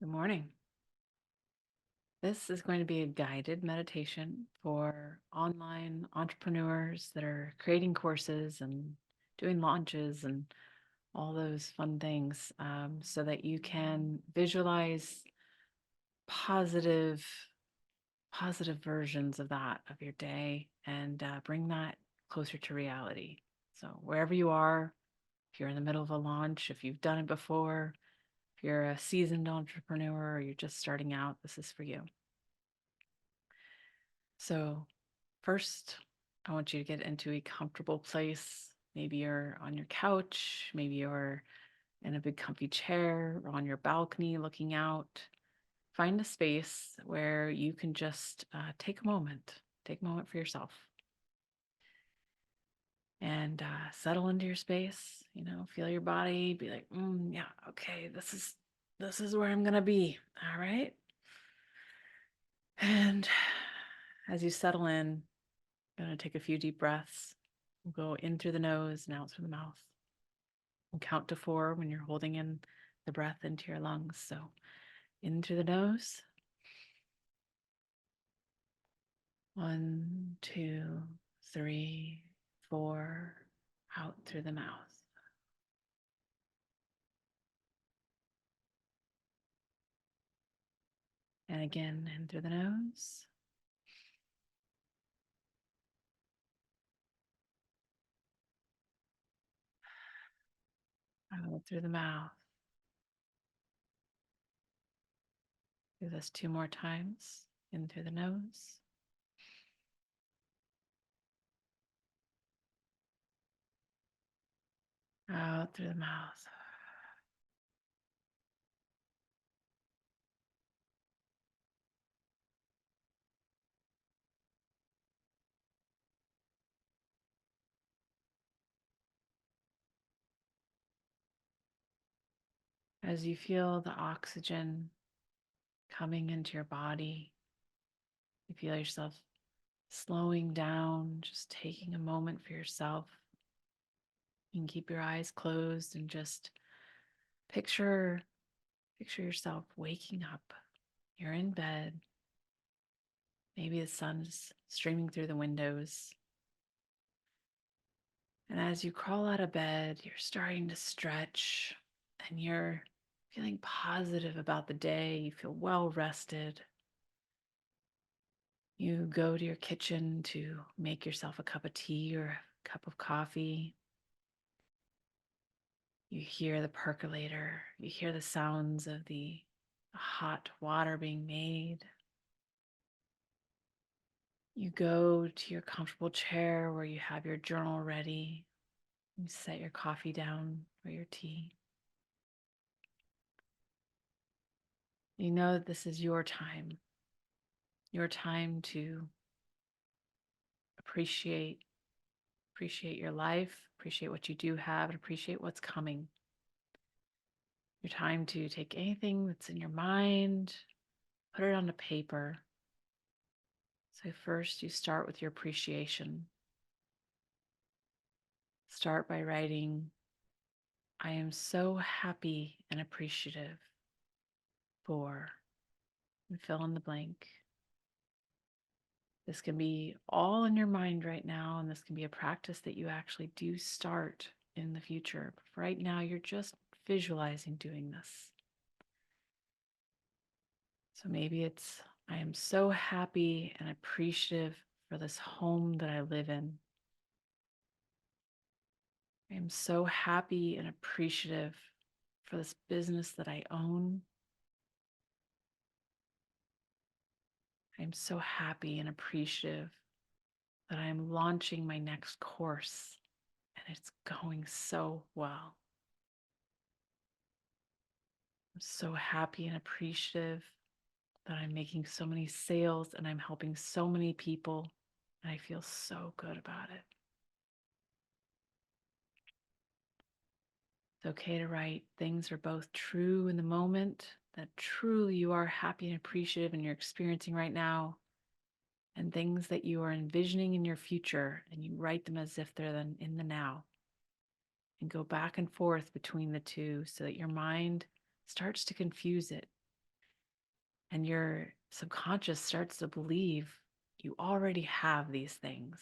Good morning. This is going to be a guided meditation for online entrepreneurs that are creating courses and doing launches and all those fun things so that you can visualize positive, positive versions of that of your day and bring that closer to reality. So, wherever you are, if you're in the middle of a launch, if you've done it before, if you're a seasoned entrepreneur or you're just starting out, this is for you. So, first, I want you to get into a comfortable place. Maybe you're on your couch, maybe you're in a big comfy chair or on your balcony looking out. Find a space where you can just take a moment for yourself and settle into your space. Feel your body, be like, yeah, okay, this is where I'm gonna be. All right. And as you settle in, gonna take a few deep breaths. We'll go in through the nose and out through the mouth. We'll count to 4 when you're holding in the breath into your lungs. So in through the nose. 1, 2, 3, 4. Out through the mouth. And again, in through the nose. Out through the mouth. Do this 2 more times. In through the nose. Out through the mouth. As you feel the oxygen coming into your body, you feel yourself slowing down, just taking a moment for yourself. You can keep your eyes closed and just picture yourself waking up. You're in bed. Maybe the sun's streaming through the windows. And as you crawl out of bed, you're starting to stretch and you're feeling positive about the day. You feel well rested. You go to your kitchen to make yourself a cup of tea or a cup of coffee. You hear the percolator, you hear the sounds of the hot water being made. You go to your comfortable chair where you have your journal ready. You set your coffee down or your tea. You know that this is your time to appreciate your life, appreciate what you do have, and appreciate what's coming. Your time to take anything that's in your mind, put it onto paper. So first you start with your appreciation. Start by writing, I am so happy and appreciative for, and fill in the blank. This can be all in your mind right now, and this can be a practice that you actually do start in the future. But for right now, you're just visualizing doing this. So maybe it's, I am so happy and appreciative for this home that I live in. I am so happy and appreciative for this business that I own. I am so happy and appreciative that I am launching my next course and it's going so well. I'm so happy and appreciative that I'm making so many sales and I'm helping so many people, and I feel so good about it. It's okay to write things are both true in the moment, that truly you are happy and appreciative and you're experiencing right now, and things that you are envisioning in your future, and you write them as if they're then in the now. And go back and forth between the two so that your mind starts to confuse it. And your subconscious starts to believe you already have these things.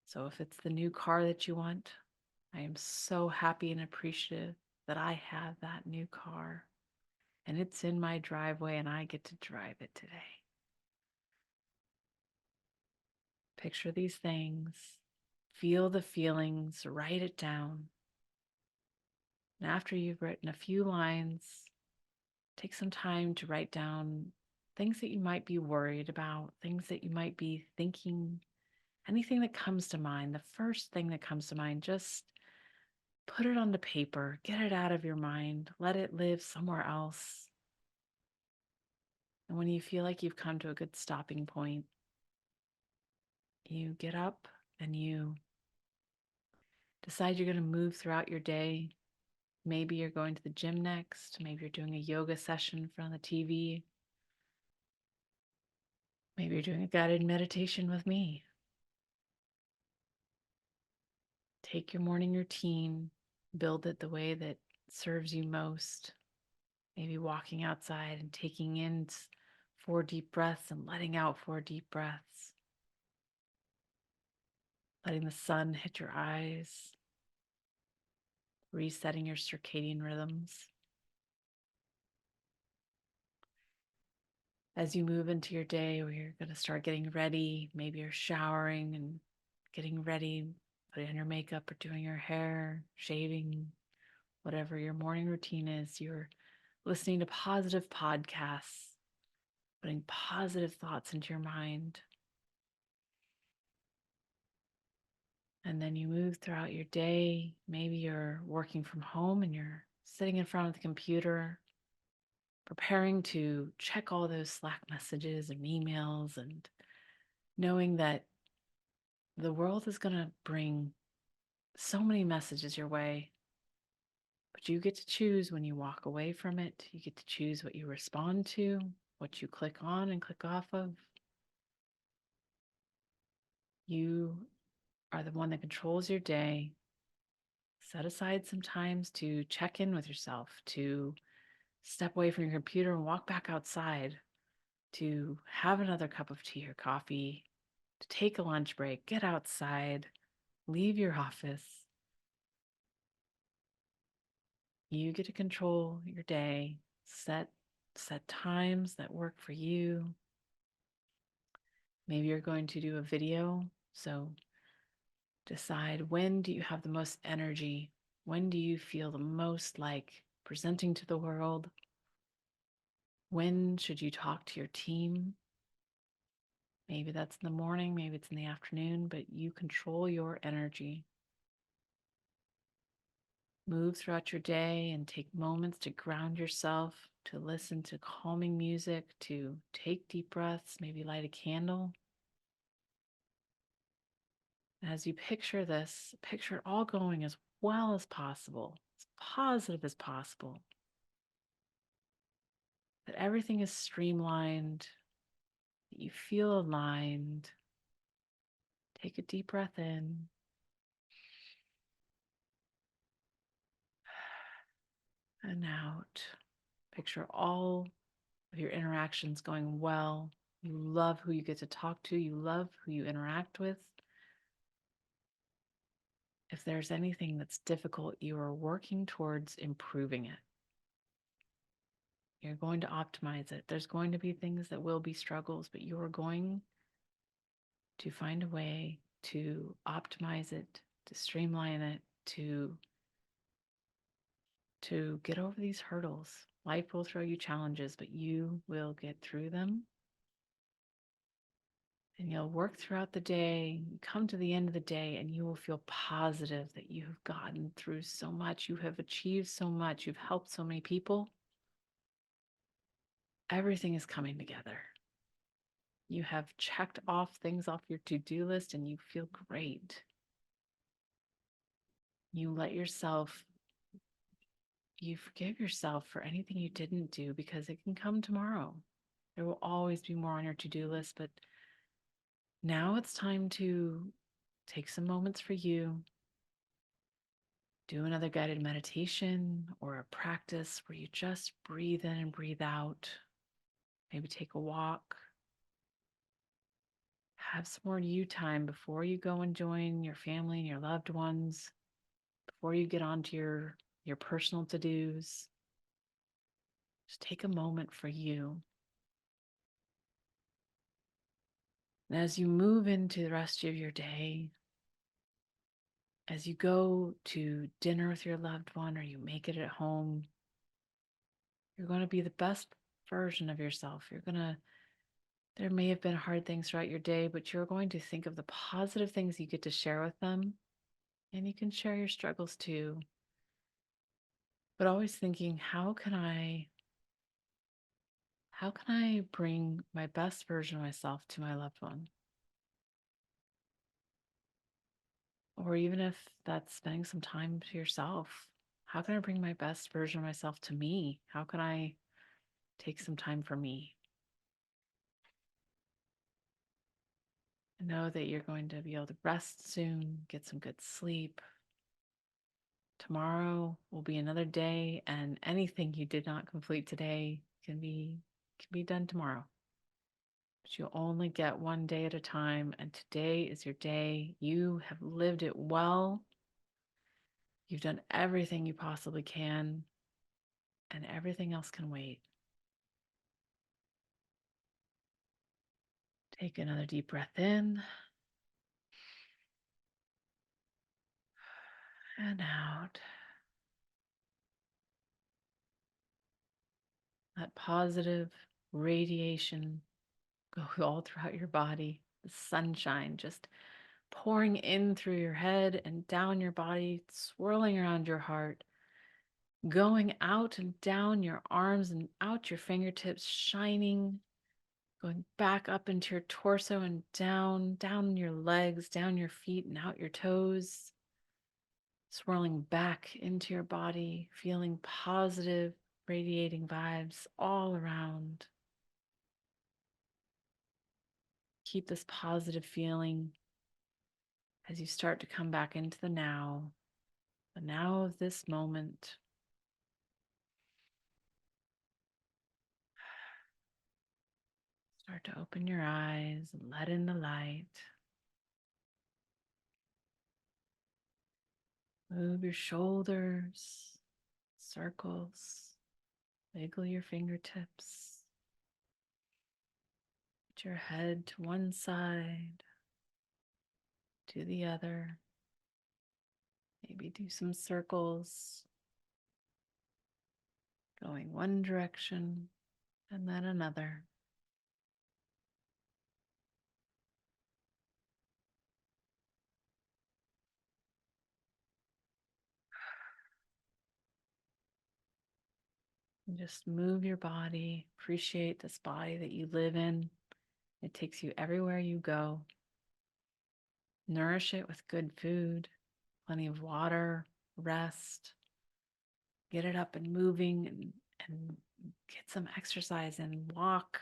So if it's the new car that you want, I am so happy and appreciative that I have that new car and it's in my driveway and I get to drive it today. Picture these things, feel the feelings, write it down. And after you've written a few lines, take some time to write down things that you might be worried about, things that you might be thinking, anything that comes to mind. The first thing that comes to mind, just put it onto paper, get it out of your mind, let it live somewhere else. And when you feel like you've come to a good stopping point, you get up and you decide you're going to move throughout your day. Maybe you're going to the gym next. Maybe you're doing a yoga session in front of the TV. Maybe you're doing a guided meditation with me. Take your morning routine, build it the way that serves you most. Maybe walking outside and taking in 4 deep breaths and letting out 4 deep breaths. Letting the sun hit your eyes, resetting your circadian rhythms. As you move into your day where you're going to start getting ready, maybe you're showering and getting ready, putting on your makeup or doing your hair, shaving, whatever your morning routine is, you're listening to positive podcasts, putting positive thoughts into your mind. And then you move throughout your day. Maybe you're working from home and you're sitting in front of the computer, preparing to check all those Slack messages and emails, and knowing that the world is going to bring so many messages your way, but you get to choose when you walk away from it. You get to choose what you respond to, what you click on and click off of. You are the one that controls your day. Set aside some times to check in with yourself, to step away from your computer and walk back outside, to have another cup of tea or coffee, to take a lunch break, get outside, leave your office. You get to control your day, set times that work for you. Maybe you're going to do a video, so decide, when do you have the most energy? When do you feel the most like presenting to the world? When should you talk to your team? Maybe that's in the morning, maybe it's in the afternoon, but you control your energy. Move throughout your day and take moments to ground yourself, to listen to calming music, to take deep breaths, maybe light a candle. As you picture this, picture it all going as well as possible, as positive as possible. That everything is streamlined, that you feel aligned. Take a deep breath in. And out. Picture all of your interactions going well. You love who you get to talk to. You love who you interact with. If there's anything that's difficult, you are working towards improving it. You're going to optimize it. There's going to be things that will be struggles, but you are going to find a way to optimize it, to streamline it, to get over these hurdles. Life will throw you challenges, but you will get through them. And you'll work throughout the day, you come to the end of the day, and you will feel positive that you have gotten through so much. You have achieved so much. You've helped so many people. Everything is coming together. You have checked off things off your to-do list and you feel great. You let yourself, you forgive yourself for anything you didn't do because it can come tomorrow. There will always be more on your to-do list, but now it's time to take some moments for you. Do another guided meditation or a practice where you just breathe in and breathe out. Maybe take a walk. Have some more you time before you go and join your family and your loved ones, before you get onto your personal to-dos. Just take a moment for you. And as you move into the rest of your day, as you go to dinner with your loved one or you make it at home, you're going to be the best version of yourself. There may have been hard things throughout your day, but you're going to think of the positive things you get to share with them. And you can share your struggles too. But always thinking, how can I bring my best version of myself to my loved one? Or even if that's spending some time to yourself, how can I bring my best version of myself to me? How can I take some time for me? And know that you're going to be able to rest soon, get some good sleep. Tomorrow will be another day, and anything you did not complete today can be done tomorrow. But you only get one day at a time, and today is your day. You have lived it well. You've done everything you possibly can, and everything else can wait. Take another deep breath in and out. That positive radiation go all throughout your body. The sunshine just pouring in through your head and down your body, swirling around your heart, going out and down your arms and out your fingertips, shining, going back up into your torso and down your legs, down your feet and out your toes, swirling back into your body, feeling positive, radiating vibes all around. Keep this positive feeling as you start to come back into the now of this moment. Start to open your eyes and let in the light. Move your shoulders, circles, wiggle your fingertips. Put your head to one side, to the other. Maybe do some circles, going one direction and then another. And just move your body, appreciate this body that you live in. It takes you everywhere you go. Nourish it with good food, plenty of water, rest. Get it up and moving and get some exercise and walk,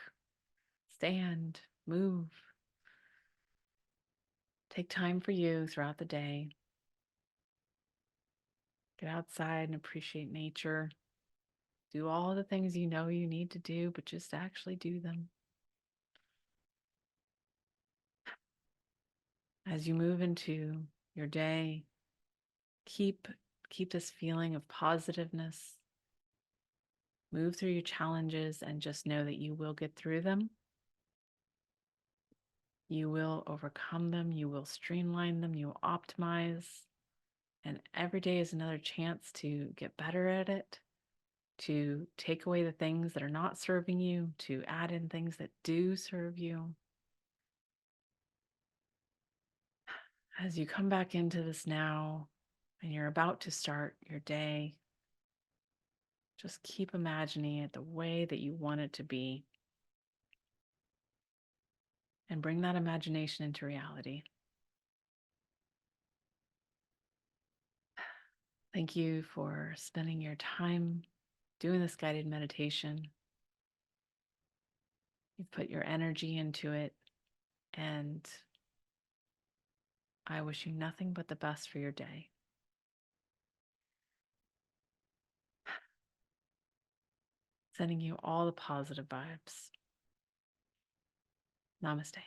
stand, move. Take time for you throughout the day. Get outside and appreciate nature. Do all the things you know you need to do, but just actually do them. As you move into your day, keep this feeling of positiveness. Move through your challenges and just know that you will get through them. You will overcome them. You will streamline them. You will optimize. And every day is another chance to get better at it, to take away the things that are not serving you, to add in things that do serve you. As you come back into this now and you're about to start your day, just keep imagining it the way that you want it to be and bring that imagination into reality. Thank you for spending your time doing this guided meditation. You've put your energy into it, and I wish you nothing but the best for your day. Sending you all the positive vibes. Namaste.